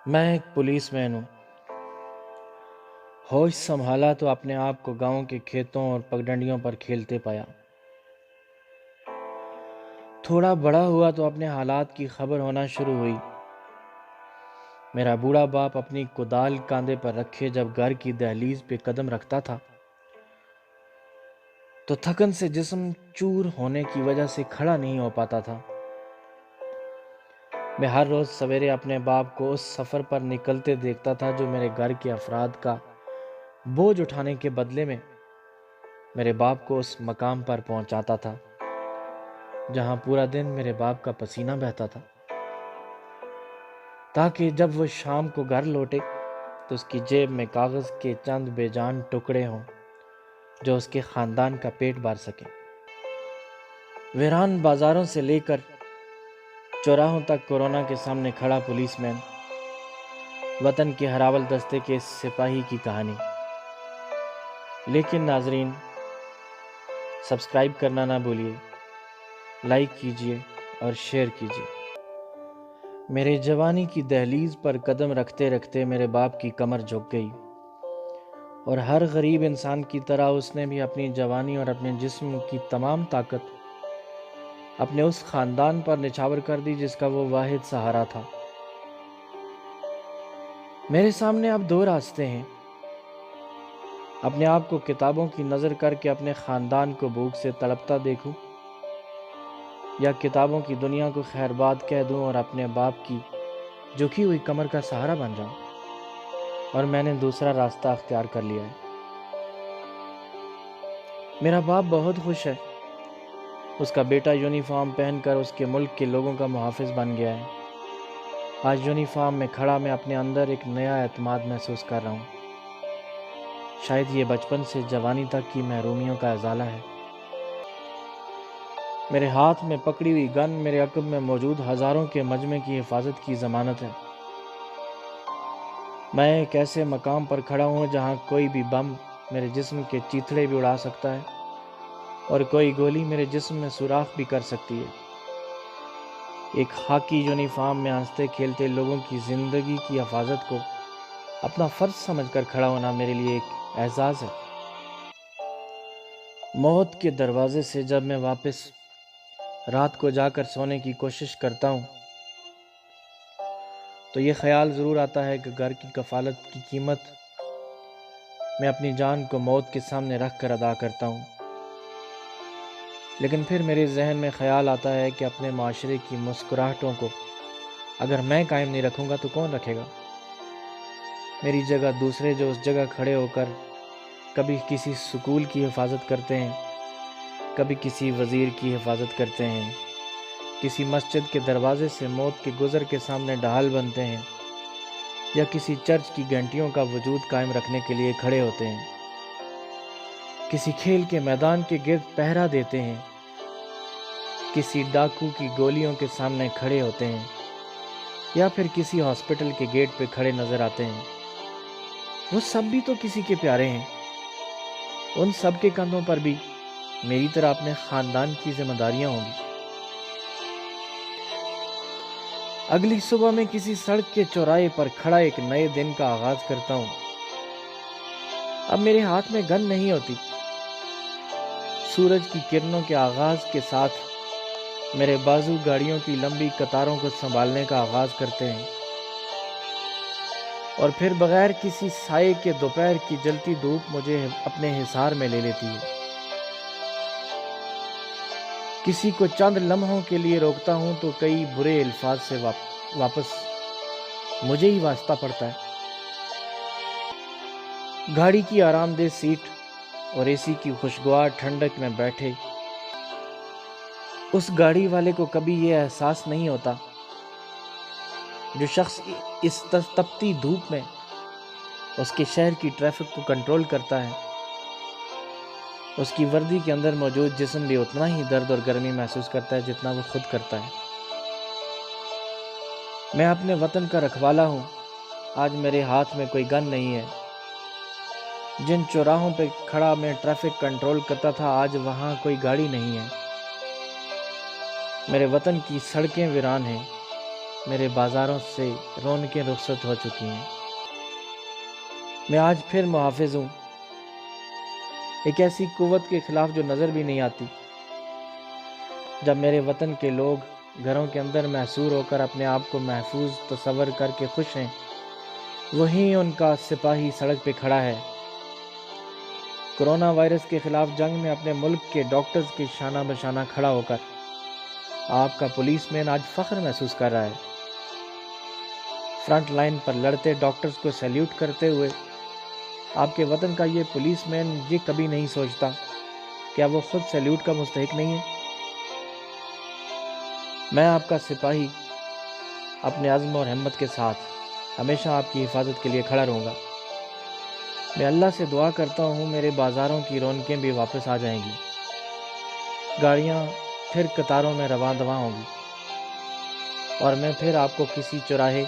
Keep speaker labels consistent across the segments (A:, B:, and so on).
A: میں ایک پولیس مین ہوں۔ ہوش سنبھالا تو اپنے آپ کو گاؤں کے کھیتوں اور پگڈنڈیوں پر کھیلتے پایا۔ تھوڑا بڑا ہوا تو اپنے حالات کی خبر ہونا شروع ہوئی۔ میرا بوڑھا باپ اپنی کدال کاندھے پر رکھے جب گھر کی دہلیز پہ قدم رکھتا تھا تو تھکن سے جسم چور ہونے کی وجہ سے کھڑا نہیں ہو پاتا تھا۔ میں ہر روز سویرے اپنے باپ کو اس سفر پر نکلتے دیکھتا تھا جو میرے گھر کے افراد کا بوجھ اٹھانے کے بدلے میں میرے باپ کو اس مقام پر پہنچاتا تھا جہاں پورا دن میرے باپ کا پسینہ بہتا تھا، تاکہ جب وہ شام کو گھر لوٹے تو اس کی جیب میں کاغذ کے چند بے جان ٹکڑے ہوں جو اس کے خاندان کا پیٹ بھر سکیں۔ ویران بازاروں سے لے کر چوراہوں تک کورونا کے سامنے کھڑا پولیس مین، وطن کے ہراول دستے کے سپاہی کی کہانی۔ لیکن ناظرین، سبسکرائب کرنا نہ بھولیے، لائک کیجیے اور شیئر کیجیے۔ میرے جوانی کی دہلیز پر قدم رکھتے رکھتے میرے باپ کی کمر جھک گئی، اور ہر غریب انسان کی طرح اس نے بھی اپنی جوانی اور اپنے جسم کی تمام طاقت اپنے اس خاندان پر نچھاور کر دی جس کا وہ واحد سہارا تھا۔ میرے سامنے اب دو راستے ہیں: اپنے آپ کو کتابوں کی نظر کر کے اپنے خاندان کو بھوک سے تڑپتا دیکھوں، یا کتابوں کی دنیا کو خیر باد کہہ دوں اور اپنے باپ کی جھکی ہوئی کمر کا سہارا بن جاؤں۔ اور میں نے دوسرا راستہ اختیار کر لیا ہے۔ میرا باپ بہت خوش ہے۔ اس کا بیٹا یونیفارم پہن کر اس کے ملک کے لوگوں کا محافظ بن گیا ہے۔ آج یونیفارم میں کھڑا میں اپنے اندر ایک نیا اعتماد محسوس کر رہا ہوں۔ شاید یہ بچپن سے جوانی تک کی محرومیوں کا ازالہ ہے۔ میرے ہاتھ میں پکڑی ہوئی گن میرے عقب میں موجود ہزاروں کے مجمع کی حفاظت کی ضمانت ہے۔ میں ایک ایسے مقام پر کھڑا ہوں جہاں کوئی بھی بم میرے جسم کے چیتھڑے بھی اڑا سکتا ہے اور کوئی گولی میرے جسم میں سوراخ بھی کر سکتی ہے۔ ایک خاکی یونیفارم میں ہنستے کھیلتے لوگوں کی زندگی کی حفاظت کو اپنا فرض سمجھ کر کھڑا ہونا میرے لیے ایک اعزاز ہے۔ موت کے دروازے سے جب میں واپس رات کو جا کر سونے کی کوشش کرتا ہوں تو یہ خیال ضرور آتا ہے کہ گھر کی کفالت کی قیمت میں اپنی جان کو موت کے سامنے رکھ کر ادا کرتا ہوں۔ لیکن پھر میرے ذہن میں خیال آتا ہے کہ اپنے معاشرے کی مسکراہٹوں کو اگر میں قائم نہیں رکھوں گا تو کون رکھے گا؟ میری جگہ دوسرے جو اس جگہ کھڑے ہو کر کبھی کسی سکول کی حفاظت کرتے ہیں، کبھی کسی وزیر کی حفاظت کرتے ہیں، کسی مسجد کے دروازے سے موت کے گزر کے سامنے ڈھال بنتے ہیں، یا کسی چرچ کی گھنٹیوں کا وجود قائم رکھنے کے لیے کھڑے ہوتے ہیں، کسی کھیل کے میدان کے گرد پہرا دیتے ہیں، کسی ڈاکو کی گولیوں کے سامنے کھڑے ہوتے ہیں، یا پھر کسی ہاسپٹل کے گیٹ پہ کھڑے نظر آتے ہیں، وہ سب بھی تو کسی کے پیارے ہیں۔ ان سب کے کندھوں پر بھی میری طرح اپنے خاندان کی ذمہ داریاں ہوں گی۔ اگلی صبح میں کسی سڑک کے چوراہے پر کھڑا ایک نئے دن کا آغاز کرتا ہوں۔ اب میرے ہاتھ میں گن نہیں ہوتی۔ سورج کی کرنوں کے آغاز کے ساتھ میرے بازو گاڑیوں کی لمبی قطاروں کو سنبھالنے کا آغاز کرتے ہیں، اور پھر بغیر کسی سائے کے دوپہر کی جلتی دھوپ مجھے اپنے حصار میں لے لیتی ہے۔ کسی کو چند لمحوں کے لیے روکتا ہوں تو کئی برے الفاظ سے واپس مجھے ہی واسطہ پڑتا ہے۔ گاڑی کی آرام دہ سیٹ اور اے سی کی خوشگوار ٹھنڈک میں بیٹھے اس گاڑی والے کو کبھی یہ احساس نہیں ہوتا جو شخص اس تپتی دھوپ میں اس کے شہر کی ٹریفک کو کنٹرول کرتا ہے، اس کی وردی کے اندر موجود جسم بھی اتنا ہی درد اور گرمی محسوس کرتا ہے جتنا وہ خود کرتا ہے۔ میں اپنے وطن کا رکھوالا ہوں۔ آج میرے ہاتھ میں کوئی گن نہیں ہے۔ جن چوراہوں پہ کھڑا میں ٹریفک کنٹرول کرتا تھا آج وہاں کوئی گاڑی نہیں ہے۔ میرے وطن کی سڑکیں ویران ہیں، میرے بازاروں سے رونقیں رخصت ہو چکی ہیں۔ میں آج پھر محافظ ہوں، ایک ایسی قوت کے خلاف جو نظر بھی نہیں آتی۔ جب میرے وطن کے لوگ گھروں کے اندر محصور ہو کر اپنے آپ کو محفوظ تصور کر کے خوش ہیں، وہیں ان کا سپاہی سڑک پہ کھڑا ہے، کرونا وائرس کے خلاف جنگ میں اپنے ملک کے ڈاکٹرز کے شانہ بشانہ کھڑا ہو کر آپ کا پولیس مین آج فخر محسوس کر رہا ہے۔ فرنٹ لائن پر لڑتے ڈاکٹرز کو سیلیوٹ کرتے ہوئے آپ کے وطن کا یہ پولیس مین یہ کبھی نہیں سوچتا کیا وہ خود سیلیوٹ کا مستحق نہیں ہے؟ میں آپ کا سپاہی اپنے عزم اور ہمت کے ساتھ ہمیشہ آپ کی حفاظت کے لیے کھڑا رہوں گا۔ میں اللہ سے دعا کرتا ہوں میرے بازاروں کی رونقیں بھی واپس آ جائیں گی، گاڑیاں پھر قطاروں میں رواں دواں ہوں گی، اور میں پھر آپ کو کسی چوراہے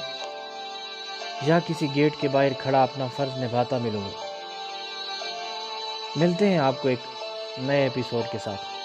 A: یا کسی گیٹ کے باہر کھڑا اپنا فرض نبھاتا ملوں گا۔ ملتے ہیں آپ کو ایک نئے ایپیسوڈ کے ساتھ۔